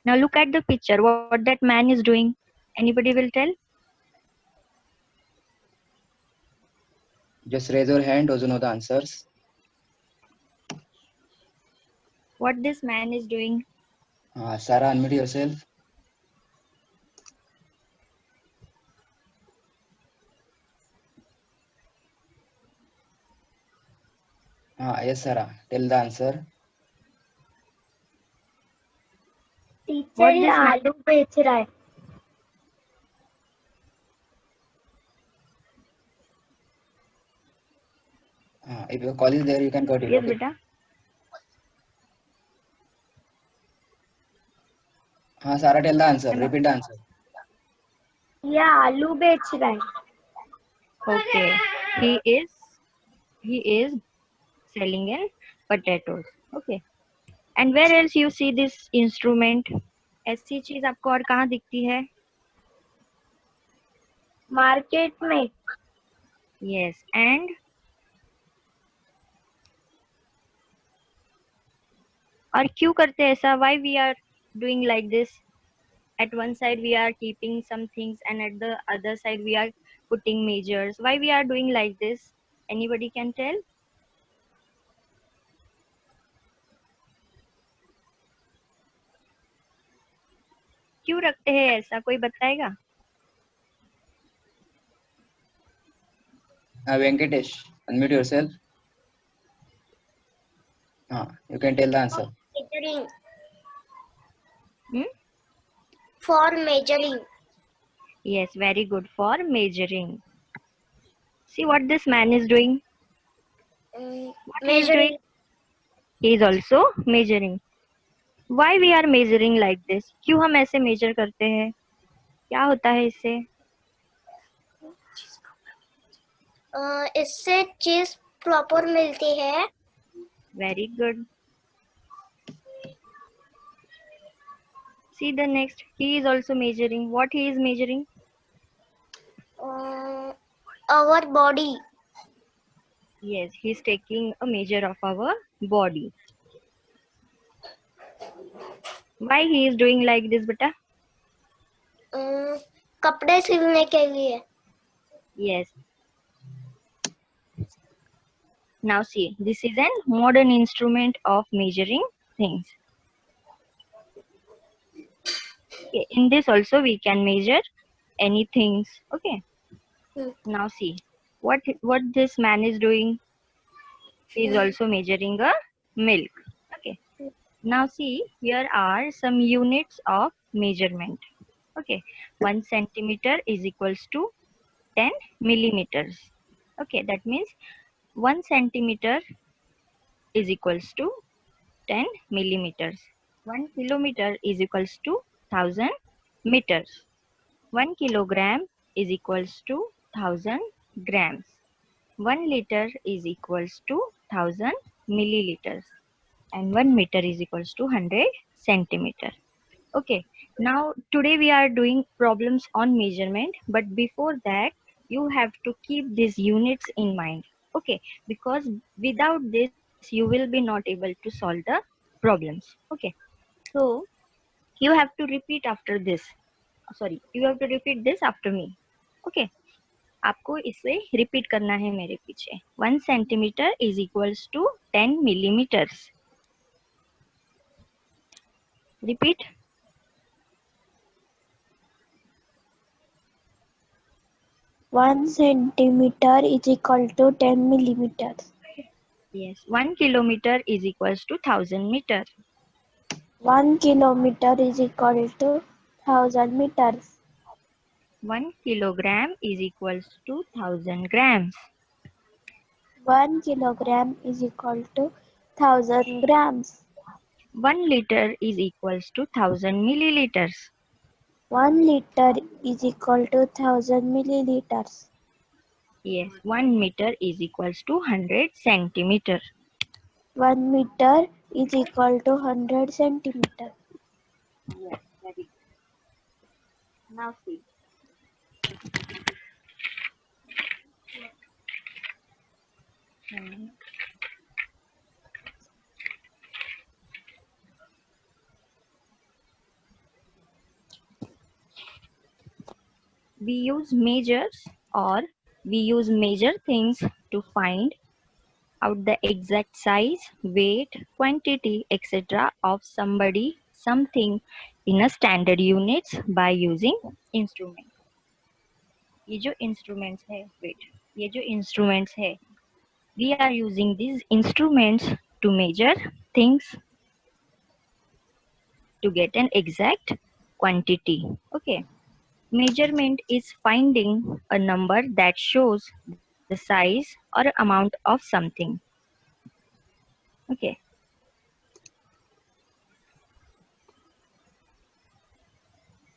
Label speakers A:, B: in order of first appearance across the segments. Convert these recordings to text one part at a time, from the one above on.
A: Now look at the picture, what that man is doing. Anybody will tell?
B: Just raise your hand, those who know the answers.
A: What this man is doing?
B: Sarah, unmute yourself. Yes, Sarah. Tell the answer.
C: Teacher
A: What
C: ये
A: this man?
C: आलू बेच रहा है.
B: If your call is there, you can cut it.
A: Yes,
B: Okay.
A: beta.
B: Sarah, tell the answer. Repeat the answer.
C: ये आलू बेच रहा है.
A: Okay. He is selling in potatoes. Okay. And where else you see this instrument? ऐसी चीज आपको और कहाँ दिखती है?
C: मार्केट में.
A: Yes. And और क्यों करते हैं ऐसा? Why we are doing like this? At one side we are keeping some things and at the other side we are putting measures. Why we are doing like this? Anybody can tell? क्यों रखते हैं ऐसा? कोई बताएगा?
B: Venkatesh, unmute yourself. You can tell the answer.
C: Measuring.
D: For measuring.
A: Yes, very good. For measuring. See what this man is doing? What he is doing?
D: Measuring.
A: He is also measuring. Why we are measuring like this? क्यों हम ऐसे measure करते हैं? क्या होता है इससे?
D: इससे चीज प्रॉपर मिलती है.
A: Very good. See the next. He is also measuring. What he is measuring?
D: Our body.
A: Yes, he is taking a measure of our body. Why he is doing like this, beta?
D: कपड़े सिलने के लिए.
A: Yes. Now see, this is a modern instrument of measuring things. Okay, in this also we can measure any things. Okay. Now see, what this man is doing? He is also measuring a milk. Okay. Now see, here are some units of measurement. Okay, 1 centimeter is equals to 10 millimeters. Okay, that means 1 centimeter is equals to 10 millimeters. 1 kilometer is equals to 1000 meters. 1 kilogram is equals to 1000 grams. 1 liter is equals to 1000 milliliters. And 1 meter is equals to 100 centimeter. Okay, now today we are doing problems on measurement, but before that you have to keep these units in mind. Okay, because without this you will be not able to solve the problems. Okay, so you have to repeat after this. Sorry, you have to repeat this after me. Okay, आपको इसे repeat करना है मेरे पीछे. 1 centimeter is equals to 10 millimeters. Repeat.
C: 1 centimeter is equal to 10 millimeters.
A: Yes, 1 kilometer is equals to 1000 meter.
C: 1 kilometer is equal to 1000 meters.
A: 1 kilogram is equals to 1000 grams.
C: 1 kilogram is equal to 1000 grams.
A: 1 liter is equals to 1000 milliliters.
C: 1 liter is equal to 1000 milliliters.
A: Yes, 1 meter is equals to 100 centimeter.
C: 1 meter is equal to 100 centimeter.
A: Yes, very good. Now see. we use measures or we use measure things to find out the exact size, weight, quantity, etc. of somebody, something in a standard units by using instrument. ये जो instruments है, ये जो instruments है, we are using these instruments to measure things to get an exact quantity. Okay. Measurement is finding a number that shows the size or amount of something. Okay.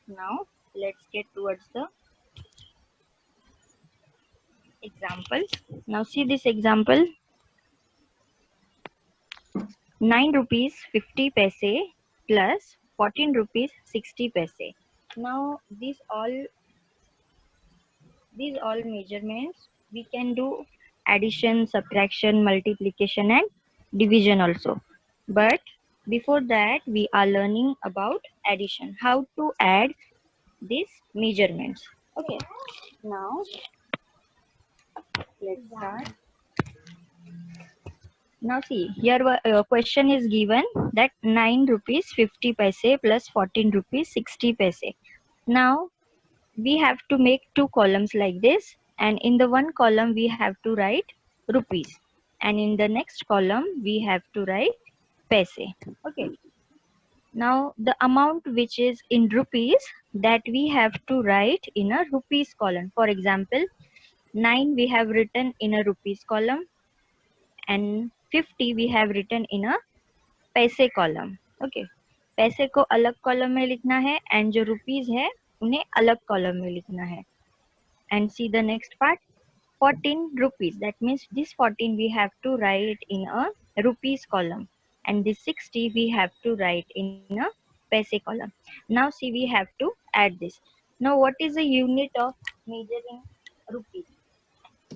A: Now let's get towards the examples. Now see this example. 9 rupees 50 paise plus 14 rupees 60 paise. Now these all measurements we can do addition, subtraction, multiplication and division also. But before that we are learning about addition, how to add these measurements. Okay, now let's start. Now see, here question is given that 9 rupees 50 paise plus 14 rupees 60 paise. Now we have to make two columns like this, and in the one column we have to write rupees, and in the next column we have to write paise. Okay. Now the amount which is in rupees, that we have to write in a rupees column. For example, 9 we have written in a rupees column and 50 we have written in a पैसे column. Okay, पैसे को अलग column में लिखना है and जो rupees है उन्हें अलग column में लिखना है. And see the next part, 14 rupees, that means this 14 we have to write in a rupees column and this 60 we have to write in a paise column. Now see, we have to add this. Now what is the unit of measuring rupees?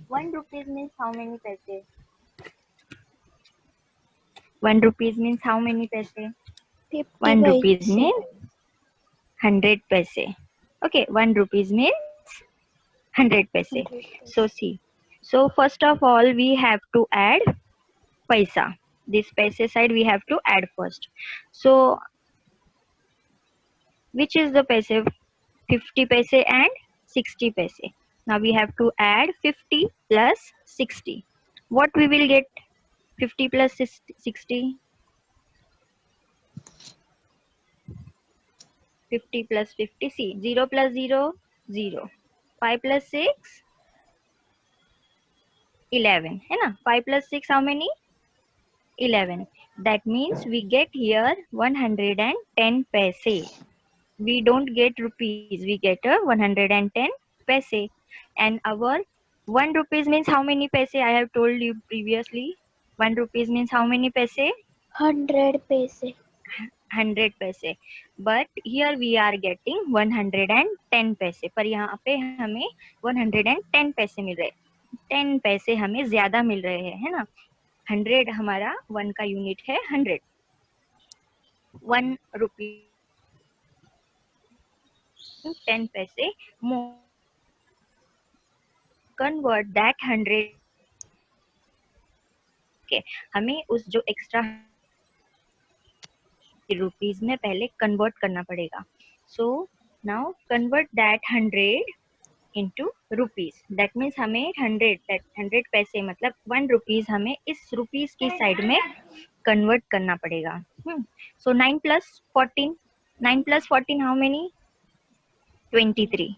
A: 1 rupees means how many paise? 1 rupees means how many paise?
C: 50
A: 1 rupees
C: paise.
A: means 100 paise. Okay, 1 rupees means 100 paise.
C: 100 paise.
A: So see, so first of all we have to add paisa. This paise side we have to add first. So which is the paise? 50 paise and 60 paise. Now we have to add 50 plus 60. What we will get? 50 plus 60. 50 plus 50. See, 0 plus 0, 0. 5 plus 6, 11. है ना? 5 plus 6 how many? 11. That means we get here 110 paise. We don't get rupees, we get a 110 paise. And our 1 rupees means how many paise? I have told you previously. 1 rupees means how many paise?
C: 100 paise.
A: 100 paise. But here we are getting 110 paise. पर यहाँ पे हमें 110 पैसे मिल रहे, 10 पैसे हमें ज्यादा मिल रहे हैं, है ना? 100 हमारा 1 का यूनिट है 100. 1 रुपी 10 paise more. Convert that 100. Okay, हमें उस जो एक्स्ट्रा रुपीज में पहले कन्वर्ट करना पड़ेगा. So now convert that 100 into rupees. That means हमें 100 पैसे मतलब 1 रुपीज हमें इस रुपीज की साइड में कन्वर्ट करना पड़ेगा. सो 9 plus 14. 9 plus 14 how many? 23.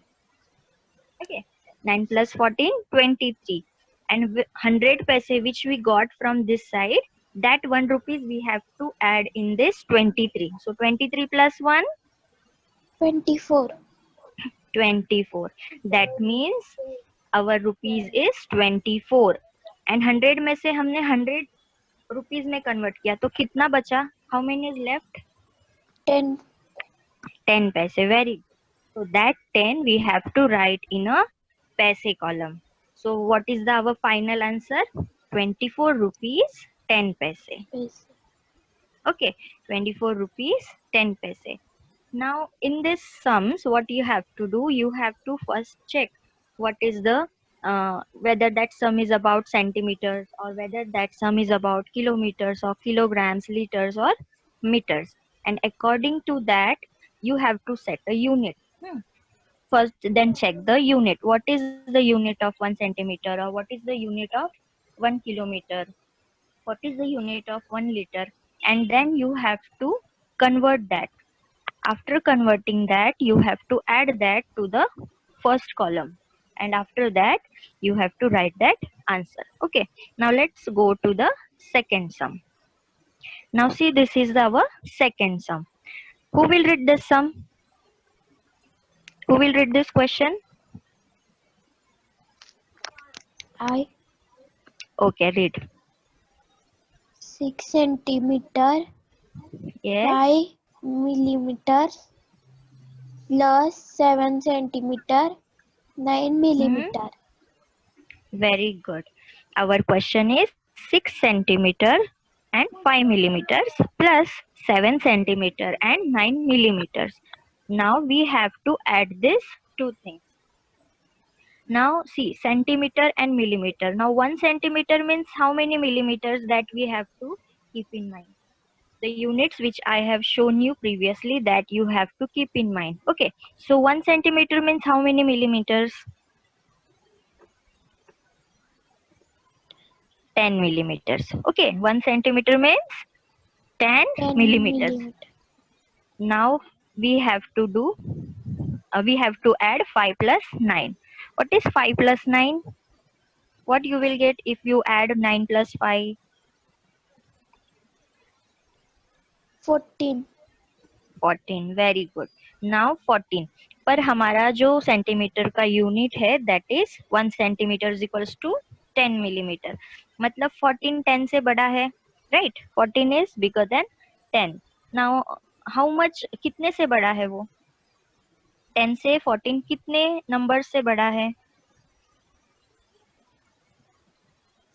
A: Okay, 9 plus 14, 23. And 100 paise which we got from this side, that 1 rupees we have to add in this 23. So 23 plus 1,
C: 24.
A: 24. That means our rupees is 24. And 100 में से हमने 100 rupees में convert किया, तो कितना बचा? How many is left?
C: 10.
A: 10 paise. Very good. So that 10 we have to write in a paise column. So what is our final answer? 24 rupees 10 paise.
C: Paise.
A: Okay, 24 rupees 10 paise. Now in this sums, what you have to do, you have to first check what is the whether that sum is about centimeters or whether that sum is about kilometers or kilograms, liters or meters, and according to that you have to set a unit. First, then check the unit. What is the unit of 1 centimeter, or what is the unit of 1 kilometer? What is the unit of 1 liter? And then you have to convert that. After converting that, you have to add that to the first column. And after that, you have to write that answer. Okay. Now let's go to the second sum. Now see, this is our second sum. Who will read this sum? Who will read this question?
C: I
A: Okay, read.
C: 6 centimeter
A: Yes.
C: 5 millimeters plus 7 centimeter 9 millimeter.
A: Very good. Our question is 6 centimeter and 5 millimeters plus 7 centimeter and 9 millimeters. Now we have to add these two things. Now see, centimeter and millimeter. Now 1 centimeter means how many millimeters that we have to keep in mind. The units which I have shown you previously, that you have to keep in mind. Okay. So 1 centimeter means how many millimeters? 10 millimeters. Okay, 1 centimeter means 10
C: 10
A: millimeters.
C: millimeter.
A: Now we have to add 5 plus 9. What is 5 plus 9? What you will get if you add 9 plus 5?
C: 14.
A: 14. Very good. Now 14. पर हमारा जो centimetre का unit है that is 1 centimeter is equals to 10 millimeter. मतलब 14 10 से बड़ा है, right? 14 is bigger than 10. Now how much, कितने से बड़ा है वो? 10 से 14 कितने नंबर से बड़ा है?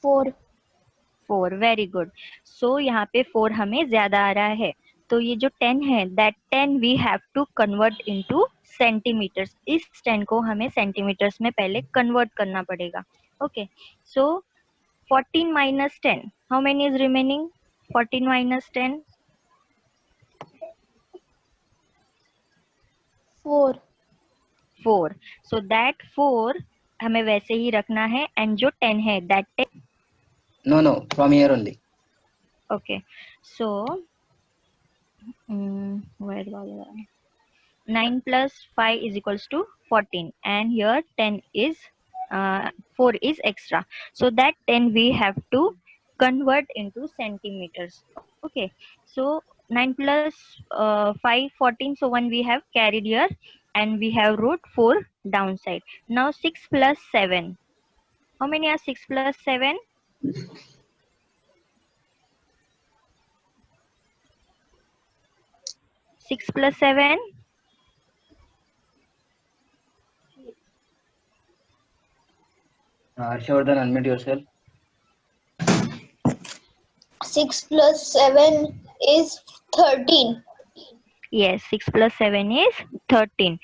C: 4.
A: 4. Very good. सो यहाँ पे 4 हमें ज्यादा आ रहा है, तो ये जो 10 है that 10 we have to convert into centimeters. इस 10 को हमें सेंटीमीटर्स में पहले कन्वर्ट करना पड़ेगा. Okay. So 14 minus 10, how many is remaining? 14 minus 10?
C: 4.
A: 4. So that 4 हमें वैसे ही रखना है, and जो 10 है that 10.
B: No, from here only.
A: Okay. So where was I? 9 plus 5 is equals to 14, and here 10 is 4 is extra, so that 10 we have to convert into centimeters. Okay, so 9 plus 5 14, so 1 we have carried here and we have wrote 4 downside. Now 6 plus 7, how many are 6 plus 7? 6 plus 7?
B: Harshvardhan, unmute yourself.
D: 6 plus 7 is 13.
A: Yes, 6 plus 7 is 13.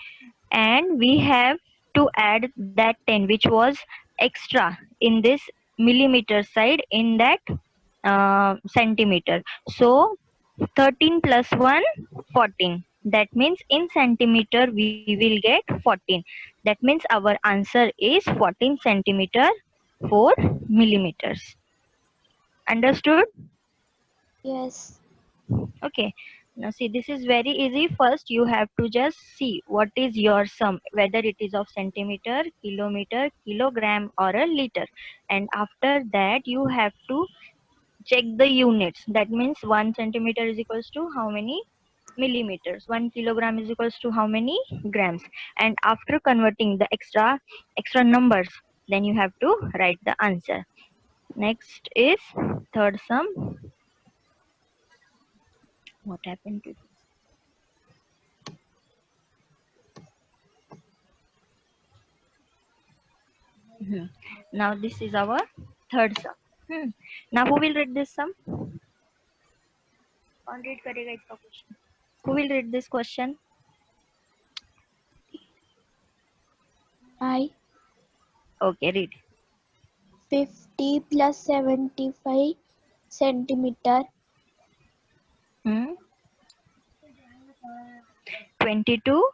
A: And we have to add that 10 which was extra in this millimeter side in that centimeter. So 13 plus 1, 14. That means in centimeter we will get 14. That means our answer is 14 centimeter 4 millimeters. Understood?
C: Yes.
A: Okay. Now see, this is very easy. First you have to just see what is your sum, whether it is of centimeter, kilometer, kilogram or a liter. And after that you have to check the units. That means 1 centimeter is equals to how many millimeters, 1 kilogram is equals to how many grams. And after converting the extra numbers, then you have to write the answer. Next is third sum. What happened to this? Now this is our third sum. Now who will read this sum? कौन read करेगा इसका question? Who will read this question?
C: I.
A: Okay, read.
C: 50 plus 75 centimeter.
A: 22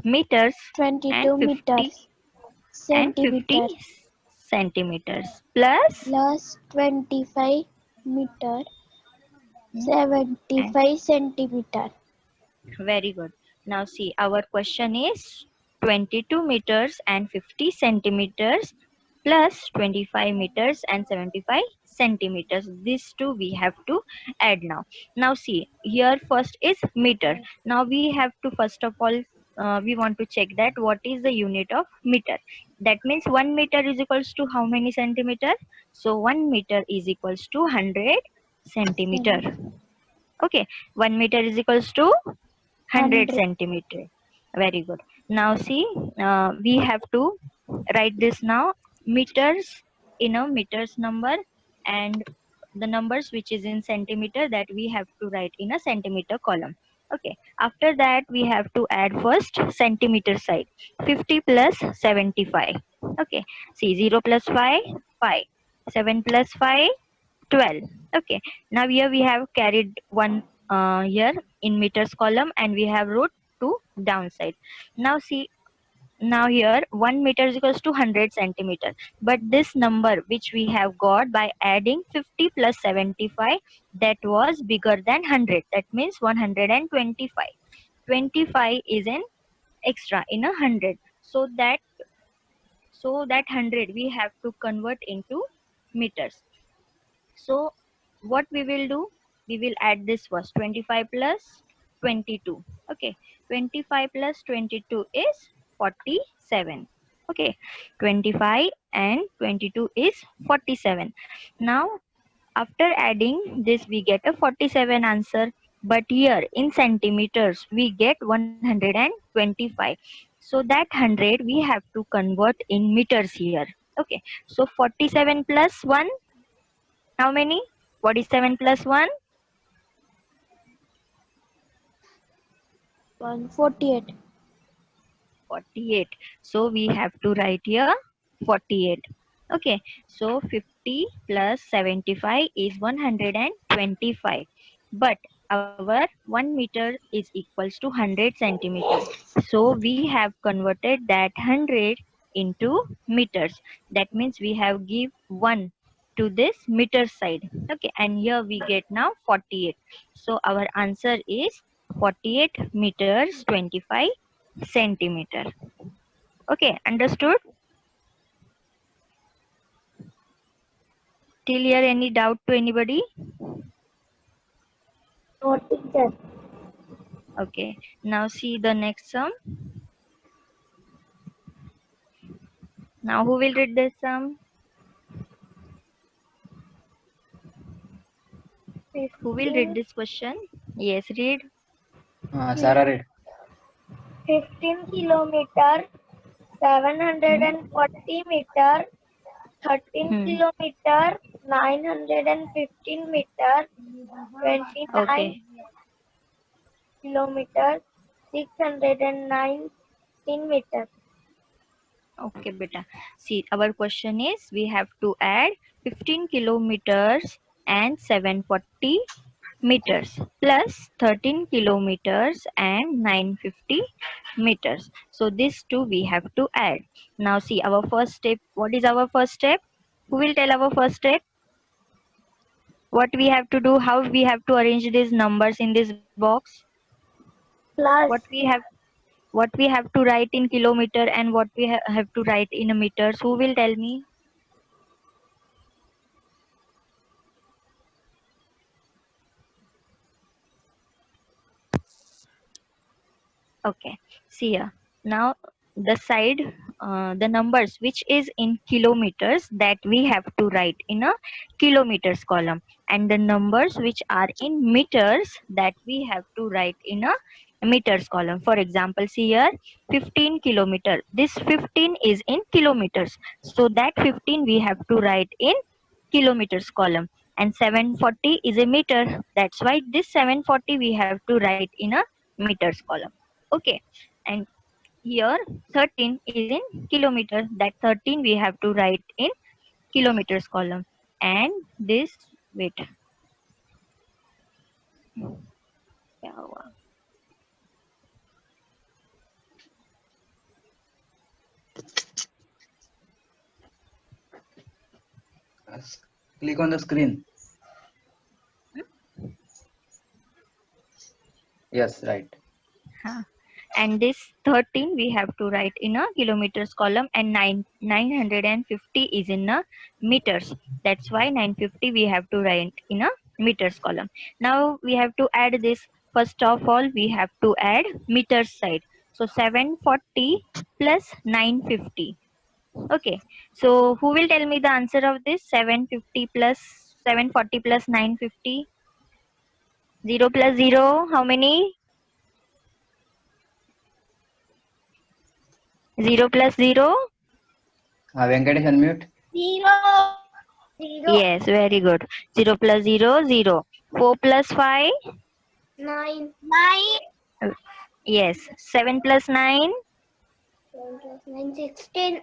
A: meters and
C: 22 meters.
A: 50
C: Centimeter.
A: centimeters plus
C: Plus 25 meter.
A: and
C: 75 centimeter.
A: very good. Now see, our question is 22 meters and 50 centimeters plus 25 meters and 75 centimeters. These two we have to add now. Now see, here first is meter. Now we have to first of all, we want to check that what is the unit of meter. That means 1 meter is equals to how many centimeter? So 1 meter is equals to 100 centimeter. Okay, 1 meter is equals to 100
C: 100.
A: centimeter. Very good. Now see, we have to write this now. Meters in a meters number, and the numbers which is in centimeter, that we have to write in a centimeter column. Okay, after that we have to add first centimeter side. 50 plus 75. Okay, see, 0 plus 5, 5. 7 plus 5, 12. Okay, now here we have carried one here in meters column, and we have wrote two downside. Now see, now here 1 meter is equals to 100 centimeter, but this number which we have got by adding 50 plus 75, that was bigger than 100. That means 125. 25 is an extra in a 100, so that 100 we have to convert into meters. So what we will do, we will add this first, 25 plus 22. Okay, 25 plus 22 is 47. Okay, 25 and 22 is 47. Now after adding this we get a 47 answer, but here in centimeters we get 125. So that 100 we have to convert in meters here. Okay, so 47 plus 1, how many? 47 plus 1?
C: 148.
A: 48. So we have to write here 48. Okay. So 50 plus 75 is 125. But our 1 meter is equals to 100 centimeters. So we have converted that 100 into meters. That means we have give 1 to this meter side. Okay. And here we get now 48. So our answer is 48 meters 25 centimeter. Okay, understood? Till here, any doubt to anybody?
C: No, teacher.
A: Okay, now see the next sum. Now who will read this sum? Who will read this question? Yes, read.
B: Sarah read.
C: 15 kilometer, 740 meter, 13 kilometer, 915 meter, 29
A: Okay,
C: kilometer, 619 meter.
A: okay, beta. See, our question is we have to add 15 kilometers and 740 meters plus 13 kilometers and 950 meters. So these two we have to add. Now see our first step. What is our first step? Who will tell our first step? What we have to do? How we have to arrange these numbers in this box?
C: Plus
A: What we have to write in kilometer and what we have to write in a meters? Who will tell me? Okay, see here. Now the side, the numbers which is in kilometers, that we have to write in a kilometers column, and the numbers which are in meters, that we have to write in a meters column. For example, see here, 15 kilometer. This 15 is in kilometers, so that 15 we have to write in kilometers column. And 740 is a meter. That's why this 740 we have to write in a meters column. Okay, and here 13 is in kilometer. That 13 we have to write in kilometers column. And this, wait. क्या हुआ?
B: Click on the screen. Yes, right.
A: And this 13 we have to write in a kilometers column, and 950 is in a meters. That's why 950 we have to write in a meters column. Now we have to add this. First of all, we have to add meters side. So 740 plus 950. Okay, so who will tell me the answer of this? 750 plus 740 plus 950. 0 plus 0, how many? 0 plus 0?
B: Venkatesh, unmute.
D: 0.
A: Yes, very good. 0 plus 0, 0. 4 plus 5?
D: 9.
A: Yes. 7 plus 9?
D: 9. 16.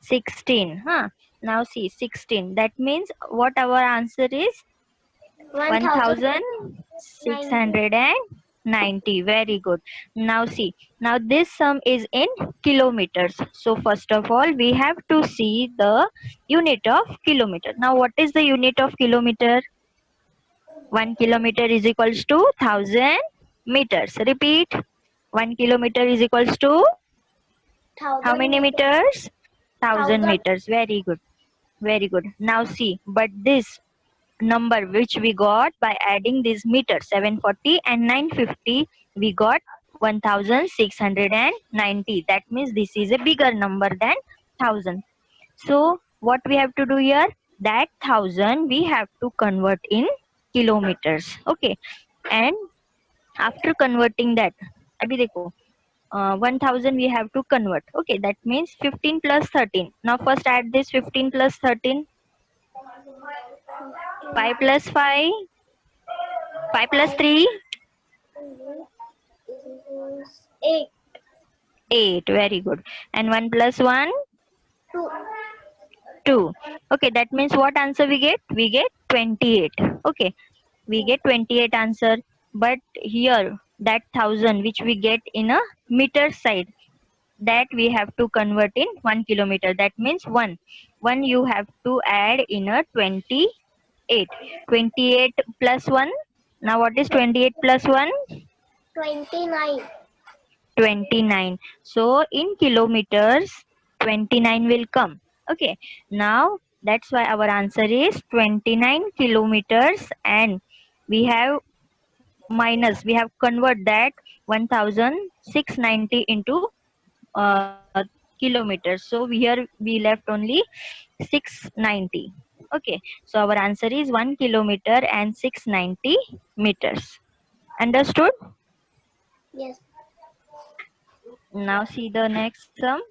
A: 16. Huh? Now see, 16. That means what our answer is? 1690. Very good. Now see, now this sum is in kilometers. So first of all, we have to see the unit of kilometer. Now what is the unit of kilometer? 1 kilometer is equals to 1000 meters. Repeat. 1 kilometer is equals to how many meters? 1000 meters. Very good. Very good. Now see, but this number which we got by adding these meters 740 and 950, we got 1690. That means this is a bigger number than 1000. So what we have to do here? That 1000 we have to convert in kilometers. Okay, and after converting that, abhi dekho, 1000 we have to convert. Okay, that means 15 plus 13. Now first add this 15 plus 13. 5 plus 5. 5 plus 3.
D: 8.
A: 8. Very good. And 1 plus 1.
D: 2.
A: 2. Okay, that means what answer we get? We get 28. Okay, we get 28 answer. But here that 1000 which we get in a meter side, that we have to convert in 1 kilometer. That means 1 you have to add in a 28. 28 plus 1. Now what is 28 plus 1?
D: 29.
A: 29. So in kilometers 29 will come. Okay, now that's why our answer is 29 kilometers, and we have minus, we have convert that 1690 into kilometers. So here we left only 690. Okay, so our answer is 1 kilometer and 690 meters. Understood?
D: Yes.
A: Now see the next sum.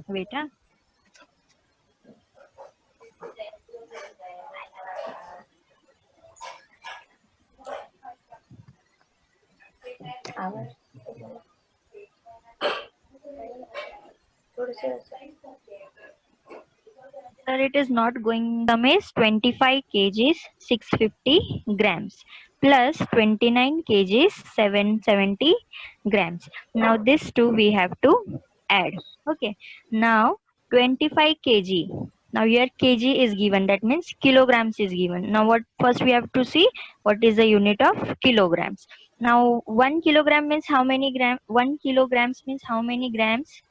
A: Wait. Sir, it is not going. Sum is 25 kgs 650 grams plus 29 kgs 770 grams. Now this two we have to add. Okay. Now 25 kg. Now here kg is given. That means kilograms is given. Now what first we have to see what is the unit of kilograms. Now 1 kilogram means how many grams? 1 kilograms means how many grams?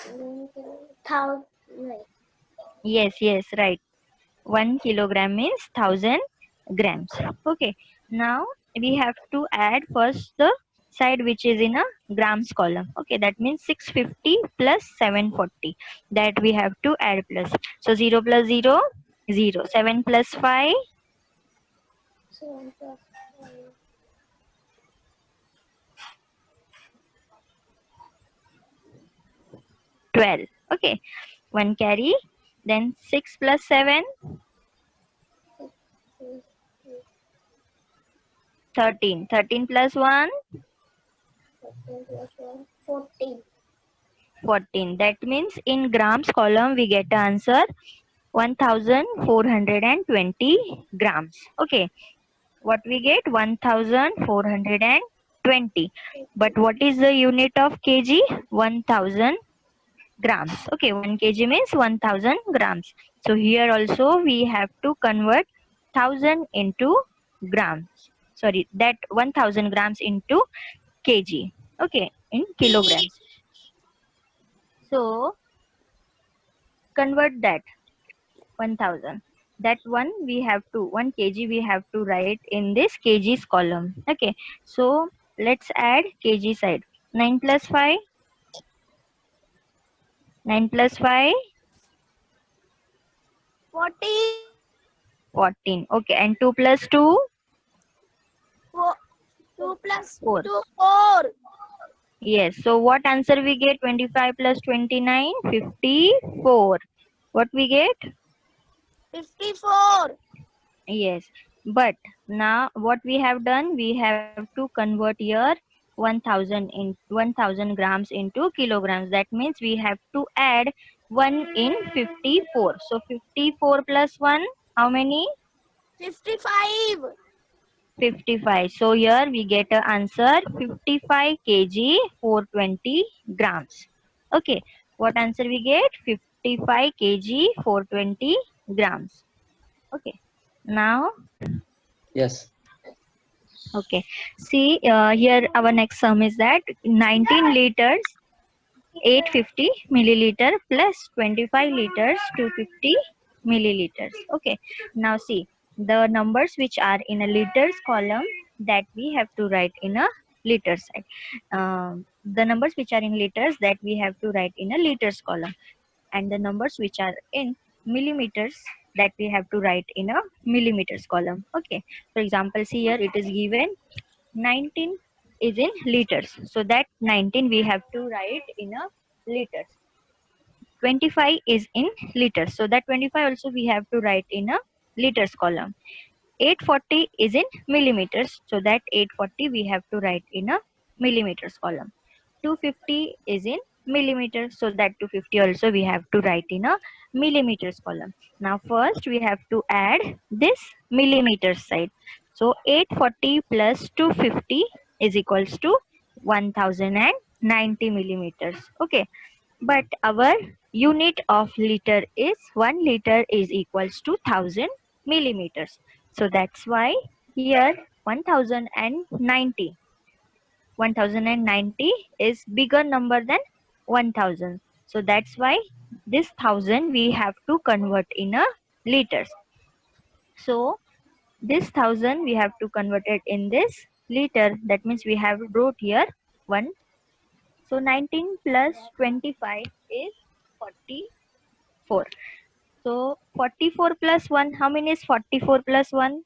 D: 1000.
A: Yes, right. 1 kilogram means 1000 grams. Okay, now we have to add first the side which is in a grams column. Okay, that means 650 plus 740, that we have to add plus. So 0 plus 0, 0. 7 plus 5,
D: 7 plus 5.
A: 12. Okay, 1 carry. Then 6 plus 7, 13. 13 plus 1,
D: 13 plus 1, 14.
A: 14. That means in grams column we get the answer 1420 grams. Okay. What we get? 1420. But what is the unit of kg? 1000 grams. Okay, 1 kg means 1000 grams. So here also we have to convert 1000 into grams. Sorry, that 1000 grams into kg. Okay, in kilograms. So convert that 1000. That 1 kg we have to write in this kgs column. Okay, so let's add kg side. 9 plus 5. 9 plus 5.
C: 14.
A: 14. Okay, and 2 plus 2.
C: 2 plus
A: 4.
C: 2, 4.
A: Yes. So what answer we get? 25 plus 29, 54. What we get?
C: 54.
A: Yes. But now what we have done? We have to convert here 1000 grams into kilograms. That means we have to add 1 in 54. So 54 plus 1, how many?
C: 55.
A: 55. So here we get a answer 55 kg 420 grams. Okay. What answer we get? 55 kg 420 grams. Okay. Now,
B: Yes.
A: okay. See, here our next sum is that 19 liters 850 milliliter plus 25 liters 250 milliliters. Okay. Now see the numbers which are in a liters column that we have to write in a liter side. The numbers which are in liters that we have to write in a liters column, and the numbers which are in millimeters that we have to write in a millimeters column. Okay. For example, see here it is given 19 is in liters. So that 19 we have to write in a liters. 25 is in liters. So that 25 also we have to write in a liters column. 840 is in millimeters. So that 840 we have to write in a millimeters column. 250 is in millimeters. So that 250 also we have to write in a millimeters column. Now first we have to add this millimeters side. So 840 plus 250 is equals to 1090 millimeters. Okay. But our unit of liter is 1 liter is equals to 1000 millimeters. So that's why here 1090 is bigger number than 1000. So that's why this 1000 we have to convert in a liters. So this 1000 we have to convert it in this liter. That means we have wrote here 1. So 19 plus 25 is 44. So 44 plus 1, how many is 44 plus 1?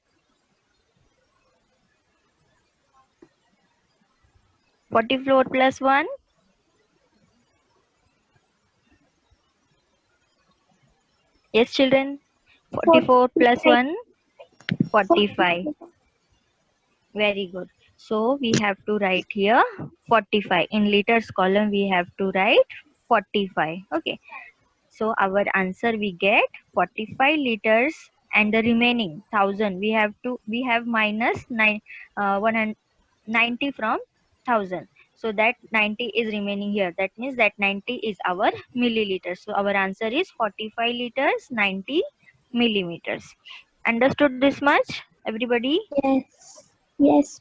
A: 44 plus 1? Yes, children. 44 plus 1? 45. Very good. So we have to write here 45. In liters column we have to write 45. Okay. So our answer we get 45 liters, and the remaining 1000 we have minus 90 from 1000. So that 90 is remaining here. That means that 90 is our milliliters. So our answer is 45 liters 90 millimeters. Understood this much, everybody?
C: Yes. Yes.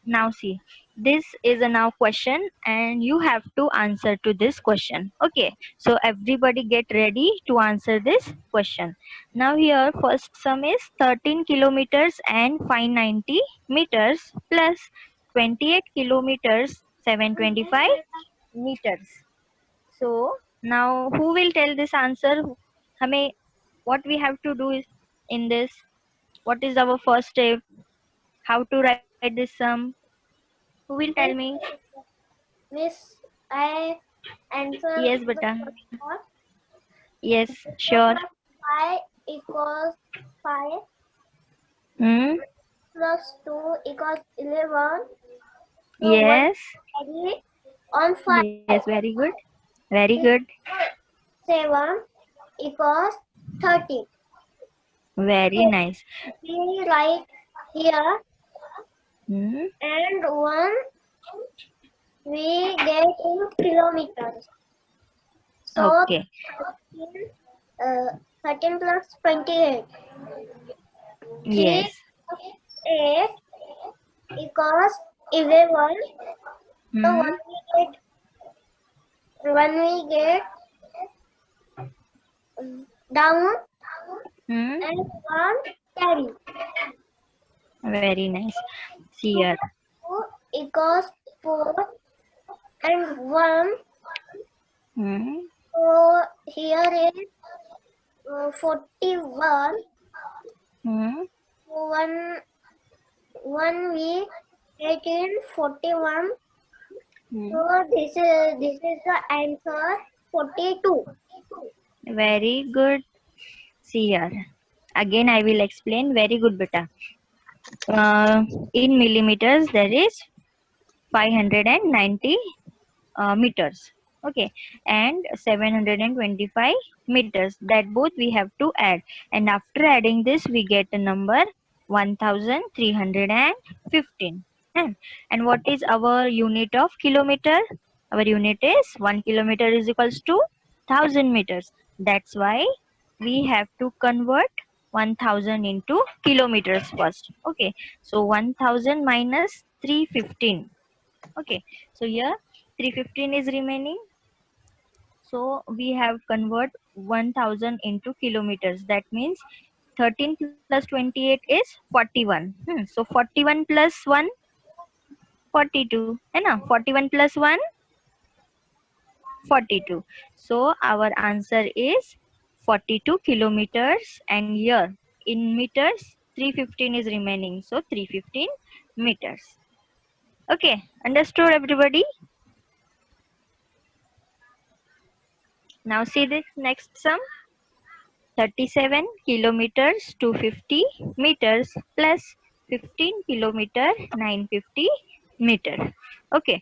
A: Now see, this is a now question and you have to answer to this question. Okay, so everybody get ready to answer this question. Now here first sum is 13 kilometers and 590 meters plus 28 kilometers 725 meters. So now who will tell this answer? Hame, what we have to do is in this, what is our first step? How to write this sum? Who will tell me?
D: Miss, I answer.
A: Yes, beta.
D: What?
A: Yes, sure.
D: 5 equals 5.
A: Hmm.
D: plus 2 equals 11. So
A: Yes.
D: 1 carry on 5.
A: Yes, very good. Very good.
D: 7 equals 30.
A: Very
D: So
A: nice.
D: we write here
A: Hmm.
D: and 1 we get in kilometers. So
A: Okay.
D: 13 plus 28. 3
A: Yes.
D: plus 8 equals 11. So
A: Hmm.
D: when we get down
A: Hmm.
D: and 1 carry.
A: Very nice. See
D: 2
A: here.
D: plus 2 equals 4 and 1.
A: Hmm.
D: So here is 41.
A: Hmm.
D: One we get in 41.
A: Hmm.
D: So this is the answer 42.
A: Very good. See here. Again, I will explain. Very good, beta. In millimeters, there is 590 meters. Okay, and 725 meters. That both we have to add. And after adding this, we get a number 1315. And what is our unit of kilometer? Our unit is 1 kilometer is equals to 1000 meters. That's why we have to convert 1000 into kilometers first. Okay, so 1000 minus 315. Okay, so here 315 is remaining. So we have convert 1000 into kilometers. That means 13 plus 28 is 41. So 41 plus 1, 42. है ना? 41 plus 1, 42. So our answer is 42 kilometers, and here in meters 315 is remaining. So 315 meters. Okay, understood everybody? Now see this next sum. 37 kilometers 250 meters plus 15 kilometer 950 meter. Okay,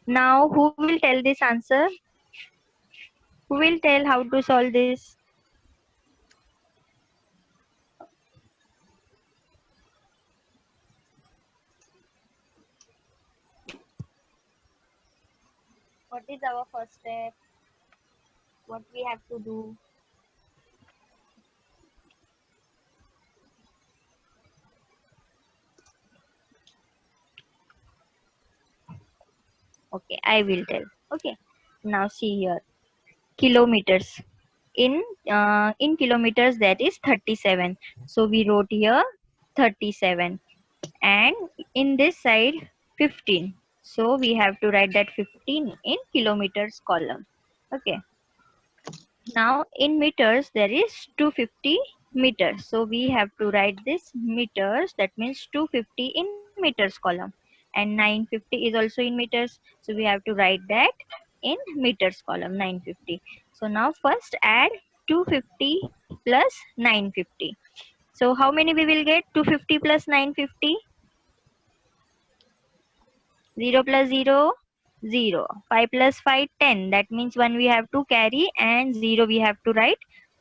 A: now who will tell this answer? Who will tell how to solve this? What is our first step? What we have to do? Okay, I will tell. Okay, now see here. Kilometers. In kilometers that is 37. So we wrote here 37. And in this side 15, so we have to write that 15 in kilometers column. Okay, now in meters there is 250 meters, so we have to write this meters, that means 250 in meters column, and 950 is also in meters, so we have to write that in meters column 950. So now first add 250 plus 950. So how many we will get? 250 plus 950. 0 plus 0, 0. 5 plus 5, 10. That means 1 we have to carry and 0 we have to write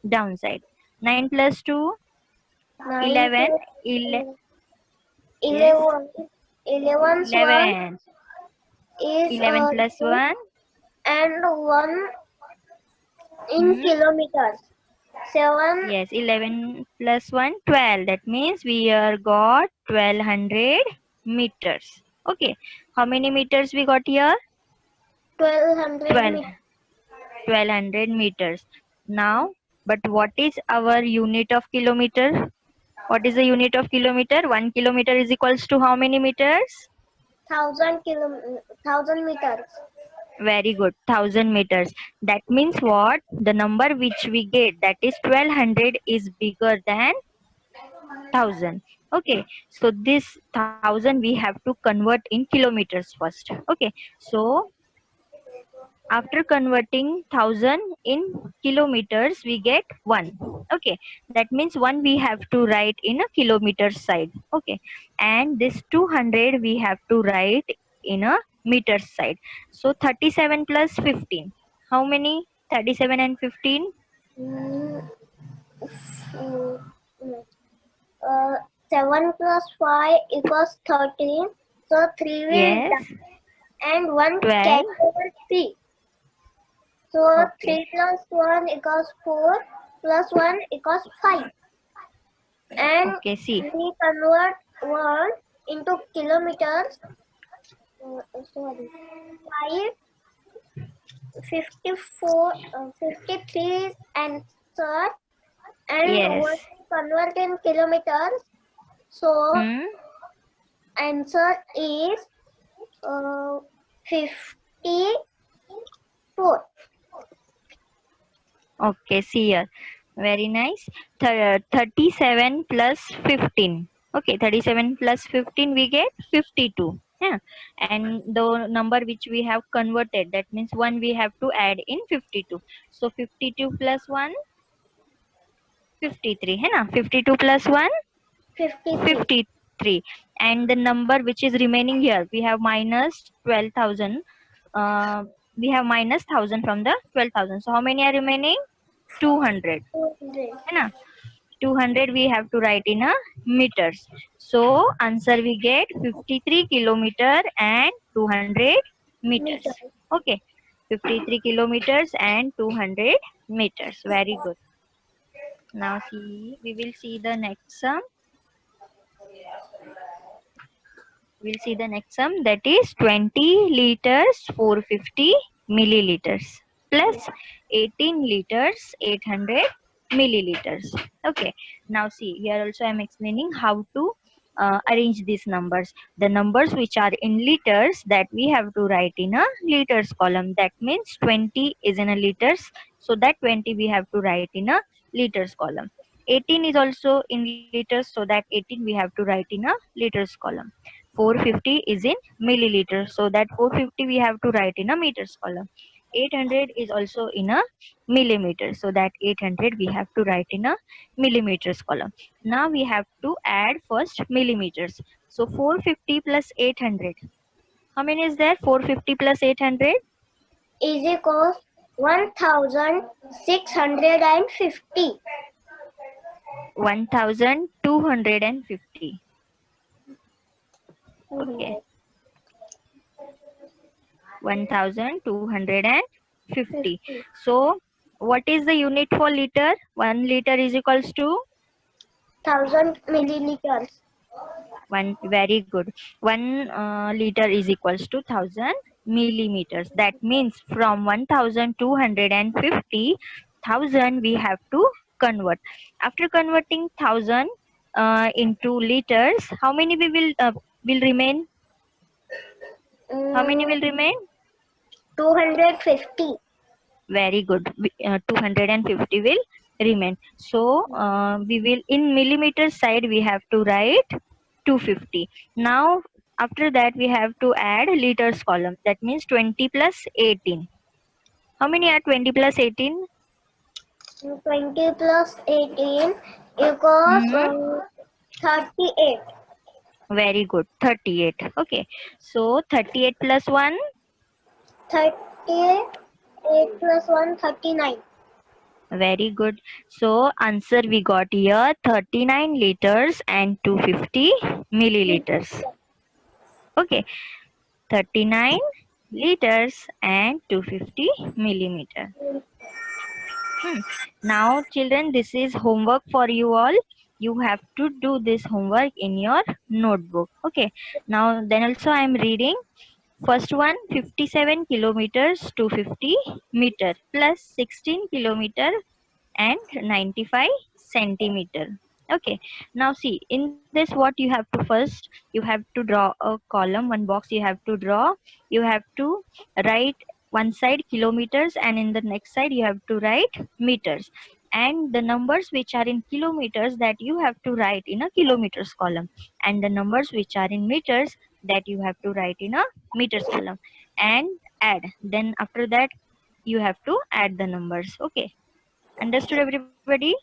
A: downside. 9 plus 2,
D: 9
A: 11.
D: plus
A: Yes,
D: 11. 11's 1
A: 11.
D: is
A: 11 plus 1.
D: and 1 in
A: Hmm?
D: kilometers. 7
A: Yes, 11 plus 1, 12. That means we are got 1200 meters. Okay, how many meters we got here?
D: 1200
A: 12.
D: meters.
A: 1200 meters. Now, but what is our unit of kilometer? What is the unit of kilometer? 1 kilometer is equals to how many meters?
D: 1000 meters.
A: Very good, 1000 meters. That means what? The number which we get, that is 1200, is bigger than 1000. Okay, so this 1000 we have to convert in kilometers first. Okay, so after converting 1000 in kilometers, we get 1. Okay, that means 1 we have to write in a kilometer side. Okay, and this 200 we have to write in a meter side. So 37 plus 15. How many? 37 and 15?
D: Mm, mm, mm. 7 plus 5 equals 13. So 3 will
A: Yes.
D: die and 1
A: 12.
D: cancels 3. So
A: Okay.
D: 3 plus 1 equals 4 plus 1 equals 5. And
A: Okay, see.
D: we convert 1 into kilometers. Sorry. 5, 54, 53 is answer. And
A: Yes.
D: what we convert in kilometers. So answer is 54.
A: Okay, see here. Very nice. 37 plus 15. Okay, 37 plus 15 we get 52. Yeah. And the number which we have converted, that means 1 we have to add in 52. So 52 plus 1, 53. है ना? 52 plus 1,
D: 53.
A: 53. And the number which is remaining here, we have minus 12,000. We have minus 1,000 from the 12,000. So how many are remaining? 200.
D: 200.
A: है ना? 200 we have to write in a meters. So answer we get 53 kilometer and 200 meters.
D: Meters.
A: Okay, 53 kilometers and 200 meters. Very good. Now see, we will see the next sum. We'll see the next sum, that is 20 liters 450 milliliters plus 18 liters 800 milliliters. Okay, now see, here also I am explaining how to arrange these numbers. The numbers which are in liters, that we have to write in a liters column. That means 20 is in a liters, so that 20 we have to write in a liters column. 18 is also in liters, so that 18 we have to write in a liters column. 450 is in milliliters, so that 450 we have to write in a meters column. 800 is also in a millimeter, so that 800 we have to write in a millimeters column. Now we have to add first millimeters. So 450 plus 800. How many is there? 450 plus 800?
D: Is equals 1650.
A: 1250. Okay. 1250. So what is the unit for liter? 1 liter is equals to
D: 1000 milliliters.
A: very good. 1 liter is equals to 1000 millimeters. That means from 1250, 1000 we have to convert. After converting 1000 into liters, how many we will remain? How many will remain?
D: 250.
A: Very good. 250 will remain. So we will, in millimeters side we have to write 250. Now after that we have to add liters column. That means 20 plus 18. How many are 20 plus 18?
D: 20 plus 18 equals 38.
A: Very good. 38. Okay. So 38 plus 1.
D: 38 plus 1, 39.
A: Very good. So answer we got here 39 liters and 250 milliliters. Okay, 39 liters and 250 millimeter. Now children, this is homework for you all. You have to do this homework in your notebook. Okay, now then also I am reading. First one, 57 kilometers 250 meter plus 16 kilometer and 95 centimeter. Okay, now see, in this what you have to first, you have to draw a column, one box you have to draw. You have to write one side kilometers and in the next side you have to write meters, and the numbers which are in kilometers, that you have to write in a kilometers column, and the numbers which are in meters, that you have to write in a meters column, and add. Then after that you have to add the numbers. Okay, understood everybody?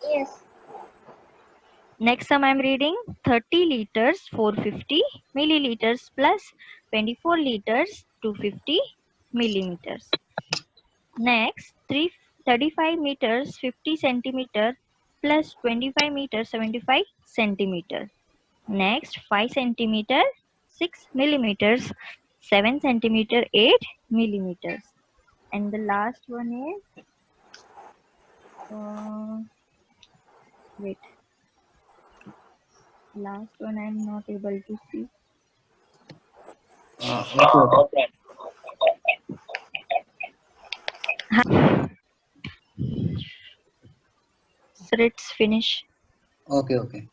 D: Yes.
A: Next sum I am reading 30 liters 450 milliliters plus 24 liters 250 millimeters. Next 35 meters 50 centimeter plus 25 meters 75 centimeter. Next 5 centimeter 6 millimeters 7 centimeter 8 millimeters. And the last one is wait, last one I am not able to see.
B: Okay.
A: So let's finish.
B: Okay.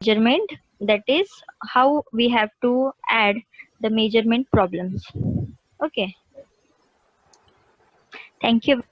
A: Measurement, that is how we have to add the measurement problems. Okay, thank you.